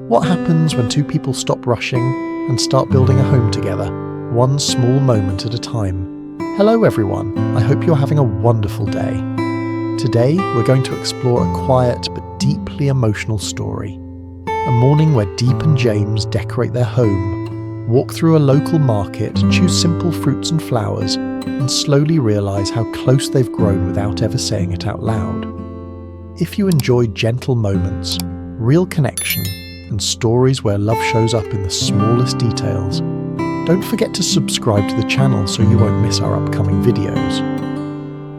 What happens when two people stop rushing and start building a home together, one small moment at a time? Hello everyone, I hope you're having a wonderful day. Today we're going to explore a quiet but deeply emotional story. A morning where Diep and James decorate their home, walk through a local market, choose simple fruits and flowers, and slowly realise how close they've grown without ever saying it out loud. If you enjoy gentle moments, real connection, and stories where love shows up in the smallest details, don't forget to subscribe to the channel so you won't miss our upcoming videos.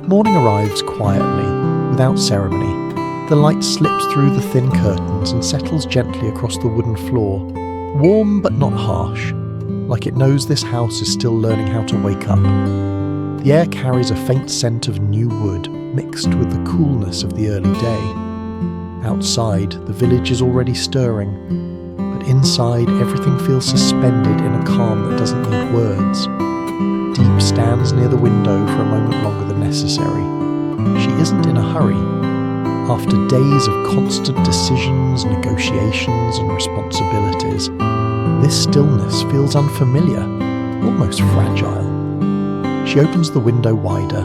Morning arrives quietly, without ceremony. The light slips through the thin curtains and settles gently across the wooden floor, warm but not harsh, like it knows this house is still learning how to wake up. The air carries a faint scent of new wood, mixed with the coolness of the early day. Outside, the village is already stirring, but inside everything feels suspended in a calm that doesn't need words. Diep stands near the window for a moment longer than necessary. She isn't in a hurry. After days of constant decisions, negotiations, and responsibilities, this stillness feels unfamiliar, almost fragile. She opens the window wider,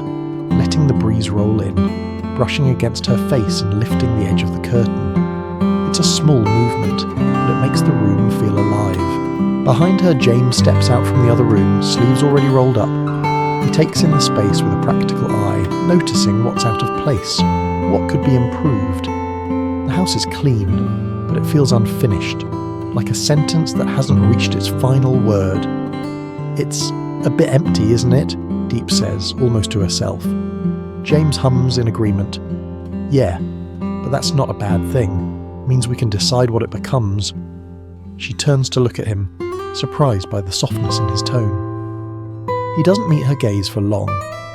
letting the breeze roll in, brushing against her face and lifting the edge of the curtain. It's a small movement, but it makes the room feel alive. Behind her, James steps out from the other room, sleeves already rolled up. He takes in the space with a practical eye, noticing what's out of place, what could be improved. The house is clean, but it feels unfinished, like a sentence that hasn't reached its final word. "It's a bit empty, isn't it?" Diep says, almost to herself. James hums in agreement. "Yeah, but that's not a bad thing. It means we can decide what it becomes." She turns to look at him, surprised by the softness in his tone. He doesn't meet her gaze for long,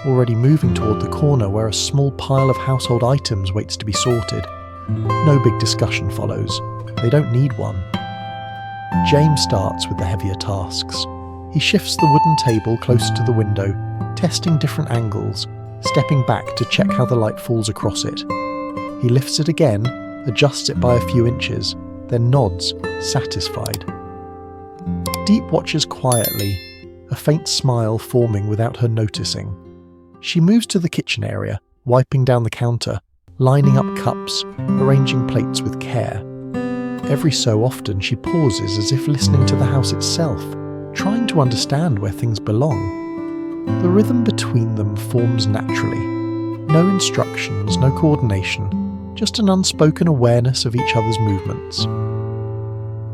already moving toward the corner where a small pile of household items waits to be sorted. No big discussion follows. They don't need one. James starts with the heavier tasks. He shifts the wooden table closer to the window, testing different angles, stepping back to check how the light falls across it. He lifts it again, adjusts it by a few inches, then nods, satisfied. Diep watches quietly, a faint smile forming without her noticing. She moves to the kitchen area, wiping down the counter, lining up cups, arranging plates with care. Every so often she pauses as if listening to the house itself, trying to understand where things belong. The rhythm between them forms naturally. No instructions, no coordination, just an unspoken awareness of each other's movements.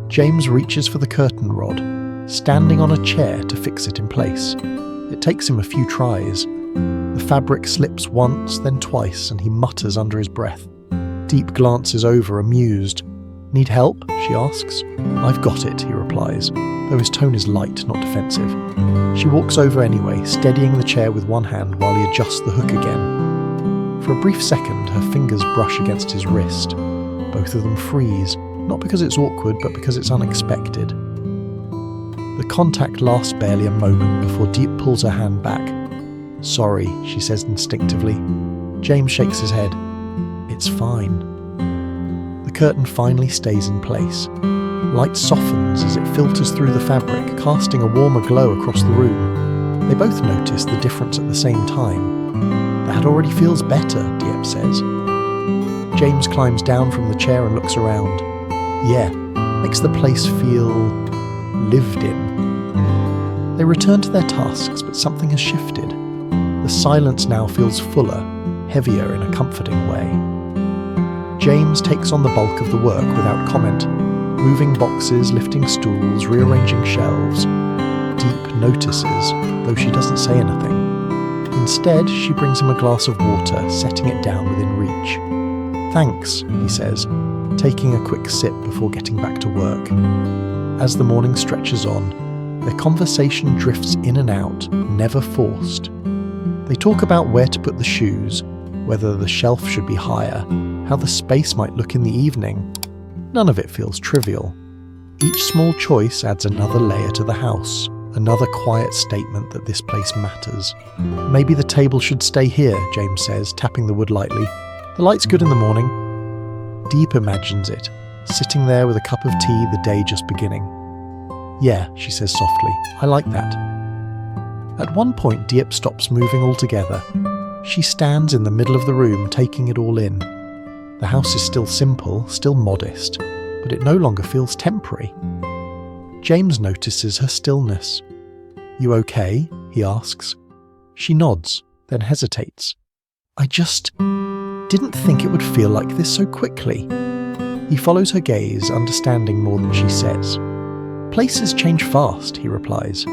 James reaches for the curtain rod, standing on a chair to fix it in place. It takes him a few tries. The fabric slips once, then twice, and he mutters under his breath. Diep glances over, amused. "Need help?" she asks. "I've got it," he replies, though his tone is light, not defensive. She walks over anyway, steadying the chair with one hand while he adjusts the hook again. For a brief second, her fingers brush against his wrist. Both of them freeze, not because it's awkward, but because it's unexpected. The contact lasts barely a moment before Diep pulls her hand back. "Sorry," she says instinctively. James shakes his head. "It's fine." The curtain finally stays in place. Light softens as it filters through the fabric, casting a warmer glow across the room. They both notice the difference at the same time. "That already feels better," Diep says. James climbs down from the chair and looks around. "Yeah, makes the place feel lived in." They return to their tasks, but something has shifted. The silence now feels fuller, heavier in a comforting way. James takes on the bulk of the work without comment, moving boxes, lifting stools, rearranging shelves. Diep notices, though she doesn't say anything. Instead, she brings him a glass of water, setting it down within reach. "Thanks," he says, taking a quick sip before getting back to work. As the morning stretches on, their conversation drifts in and out, never forced. They talk about where to put the shoes, whether the shelf should be higher, how the space might look in the evening. None of it feels trivial. Each small choice adds another layer to the house, another quiet statement that this place matters. "Maybe the table should stay here," James says, tapping the wood lightly. "The light's good in the morning." Diep imagines it, sitting there with a cup of tea, the day just beginning. Yeah, she says softly, I like that. At one point, Diep stops moving altogether. She stands in the middle of the room, taking it all in. The house is still simple, still modest, but it no longer feels temporary. James notices her stillness. You okay? He asks. She nods, then hesitates. I just didn't think it would feel like this so quickly. He follows her gaze, understanding more than she says. Places change fast, he replies,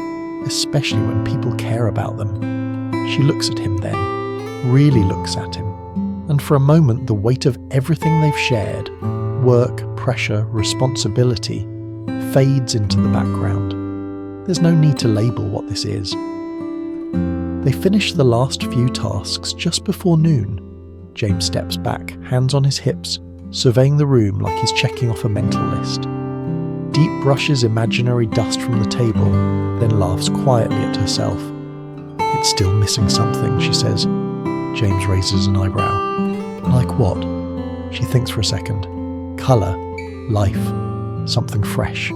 especially when people care about them. She looks at him then, really looks at him, and for a moment the weight of everything they've shared, work, pressure, responsibility, fades into the background. There's no need to label what this is. They finish the last few tasks just before noon. James steps back, hands on his hips, surveying the room like he's checking off a mental list. Diep brushes imaginary dust from the table, then laughs quietly at herself. It's still missing something, she says. James raises an eyebrow. Like what? She thinks for a second. Colour, life, something fresh.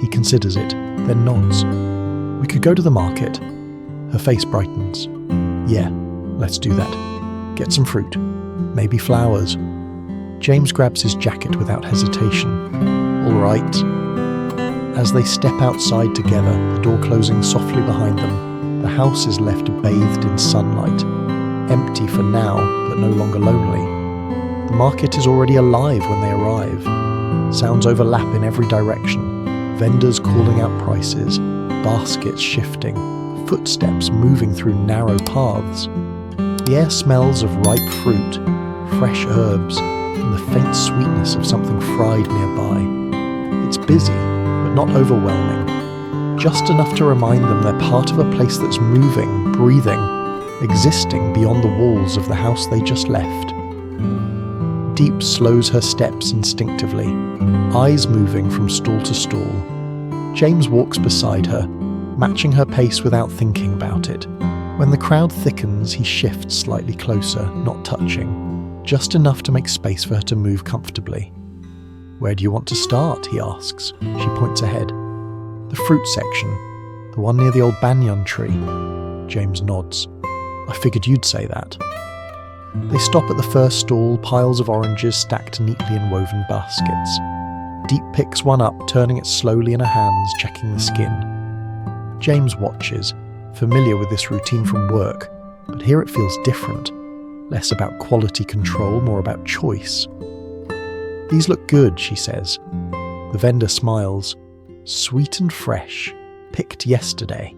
He considers it, then nods. We could go to the market. Her face brightens. Yeah, let's do that. Get some fruit. Maybe flowers. James grabs his jacket without hesitation. All right. As they step outside together, the door closing softly behind them, the house is left bathed in sunlight. Empty for now, but no longer lonely. The market is already alive when they arrive. Sounds overlap in every direction. Vendors calling out prices, baskets shifting, footsteps moving through narrow paths. The air smells of ripe fruit, fresh herbs, and the faint sweetness of something fried nearby. It's busy, but not overwhelming. Just enough to remind them they're part of a place that's moving, breathing, existing beyond the walls of the house they just left. Diep slows her steps instinctively, eyes moving from stall to stall. James walks beside her, matching her pace without thinking about it. When the crowd thickens, he shifts slightly closer, not touching, just enough to make space for her to move comfortably. Where do you want to start? He asks. She points ahead. The fruit section, the one near the old banyan tree. James nods. I figured you'd say that. They stop at the first stall, piles of oranges stacked neatly in woven baskets. Diep picks one up, turning it slowly in her hands, checking the skin. James watches, familiar with this routine from work, but here it feels different. Less about quality control, more about choice. These look good, she says. The vendor smiles. Sweet and fresh, picked yesterday.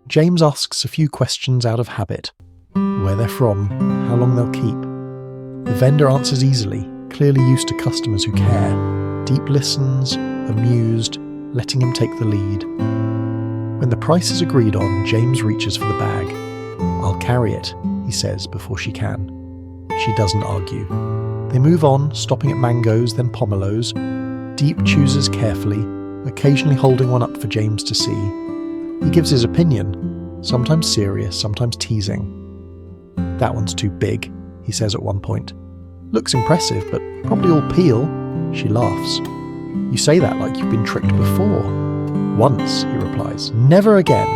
James asks a few questions out of habit. Where they're from, how long they'll keep. The vendor answers easily, clearly used to customers who care. Diep listens, amused, letting him take the lead. When the price is agreed on, James reaches for the bag. I'll carry it, he says before she can. She doesn't argue. They move on, stopping at mangoes, then pomelos. Diep chooses carefully, occasionally holding one up for James to see. He gives his opinion, sometimes serious, sometimes teasing. That one's too big, he says at one point. Looks impressive, but probably all peel. She laughs. You say that like you've been tricked before. Once, he replies. Never again.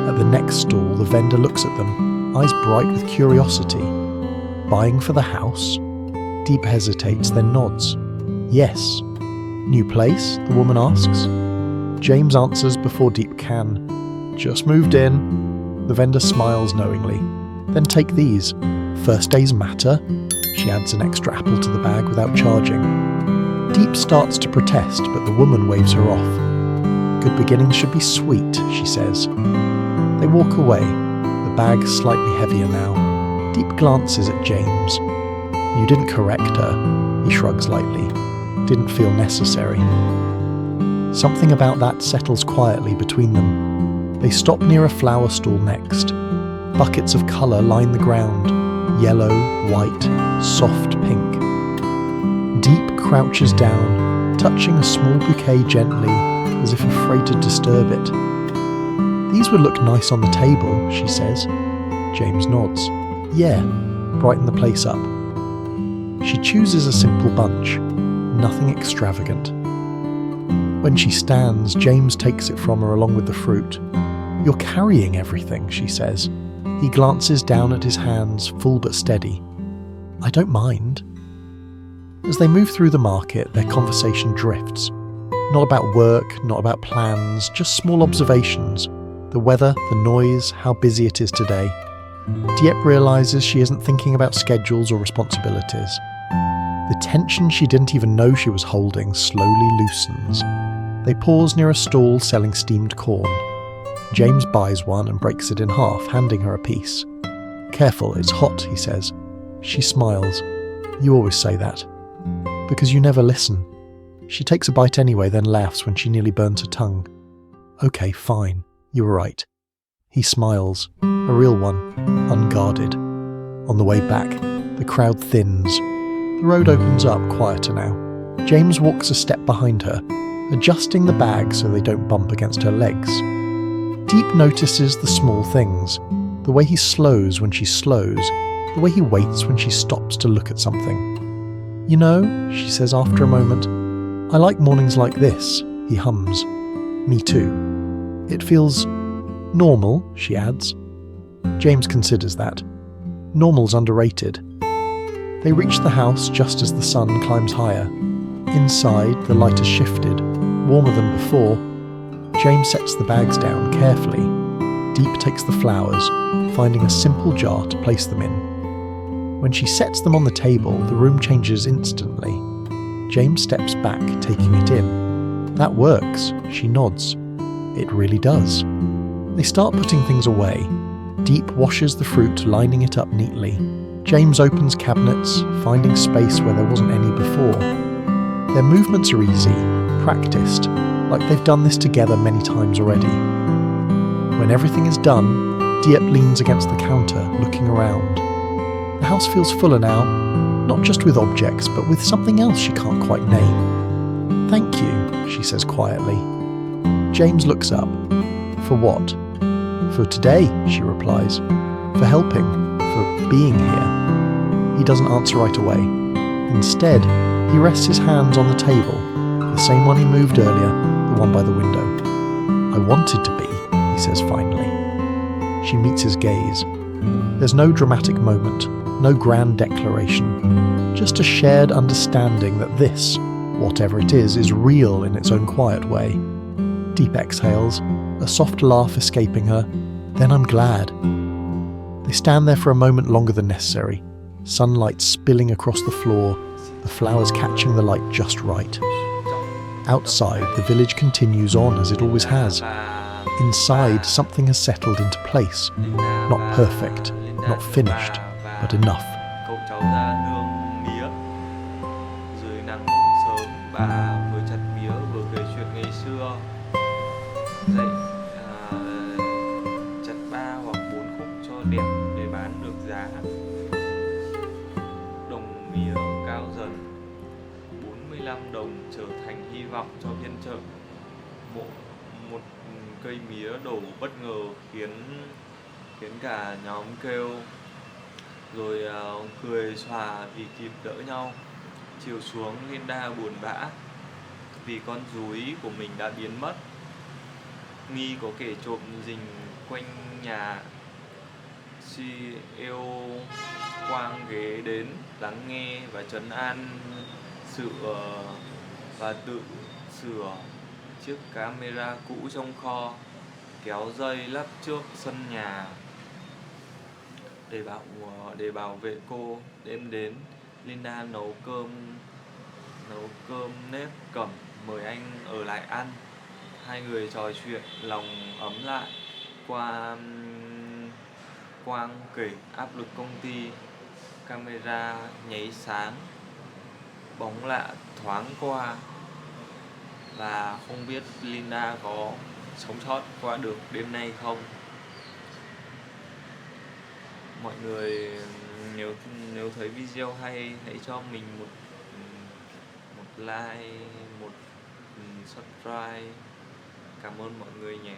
At the next stall, the vendor looks at them, eyes bright with curiosity. Buying for the house? Diep hesitates, then nods. Yes. New place? The woman asks. James answers before Diep can. Just moved in. The vendor smiles knowingly. Then take these. First days matter. She adds an extra apple to the bag without charging. Diep starts to protest, but the woman waves her off. Good beginnings should be sweet, she says. They walk away, the bag slightly heavier now. Diep glances at James. You didn't correct her, he shrugs lightly. Didn't feel necessary. Something about that settles quietly between them. They stop near a flower stall next. Buckets of colour line the ground. Yellow, white, soft pink. Diep crouches down, touching a small bouquet gently, as if afraid to disturb it. These would look nice on the table, she says. James nods. Yeah, brighten the place up. She chooses a simple bunch. nothing extravagant. When she stands, James takes it from her along with the fruit. "You're carrying everything," she says. He glances down at his hands, full but steady. "I don't mind." As they move through the market, their conversation drifts. Not about work, not about plans, just small observations. The weather, the noise, how busy it is today. Diep realises she isn't thinking about schedules or responsibilities. The tension she didn't even know she was holding slowly loosens. They pause near a stall selling steamed corn. James buys one and breaks it in half, handing her a piece. "Careful, it's hot," he says. She smiles. "You always say that." "Because you never listen." She takes a bite anyway, then laughs when she nearly burns her tongue. "Okay, fine. You were right." He smiles, a real one, unguarded. On the way back, the crowd thins. The road opens up, quieter now. James walks a step behind her, adjusting the bag so they don't bump against her legs. Diep notices the small things, the way he slows when she slows, the way he waits when she stops to look at something. "You know," she says after a moment, "I like mornings like this," he hums. "Me too." "It feels normal," she adds. James considers that. Normal's underrated. They reach the house just as the sun climbs higher. Inside, the light has shifted, warmer than before. James sets the bags down carefully. Diep takes the flowers, finding a simple jar to place them in. When she sets them on the table, the room changes instantly. James steps back, taking it in. "That works," she nods. It really does. They start putting things away. Diep washes the fruit, lining it up neatly. James opens cabinets, finding space where there wasn't any before. Their movements are easy, practiced, like they've done this together many times already. When everything is done, Diep leans against the counter, looking around. The house feels fuller now, not just with objects, but with something else she can't quite name. "Thank you," she says quietly. James looks up. "For what?" "For today," she replies. "For helping, for being here." He doesn't answer right away. Instead, he rests his hands on the table, the same one he moved earlier, the one by the window. "I wanted to be," he says finally. She meets his gaze. There's no dramatic moment, no grand declaration, just a shared understanding that this, whatever it is real in its own quiet way. Diep exhales, a soft laugh escaping her. "Then I'm glad." They stand there for a moment longer than necessary, sunlight spilling across the floor, the flowers catching the light just right. Outside, the village continues on as it always has. Inside, something has settled into place. Not perfect, not finished, but enough. Cậu cháu ra nương mía dưới nắng sớm, bà vừa chặt mía vừa kể chuyện ngày xưa. Dậy chặt 3 hoặc 4 khúc cho đẹp để bán được giá. Đồng mía cao dần, 45 đồng trở thành hy vọng cho phiên chợ. Một cây mía đổ bất ngờ khiến cả nhóm kêu, rồi cười xòa vì kịp đỡ nhau. Chiều xuống, Linda buồn bã vì con rúi của mình đã biến mất. Nghi có kẻ trộm rình quanh nhà. CEO quang ghế đến lắng nghe và trấn an và tự sửa chiếc camera cũ trong kho, kéo dây lắp trước sân nhà để bảo vệ cô. Đêm đến, Linda nấu cơm nếp cẩm mời anh ở lại ăn. Hai người trò chuyện lòng ấm lại. Quang kể áp lực công ty, camera nháy sáng, bóng lạ thoáng qua, và không biết Linda có sống sót qua được đêm nay không. Mọi người nếu thấy video hay, hãy cho mình một like, một subscribe. Cảm ơn mọi người nhé.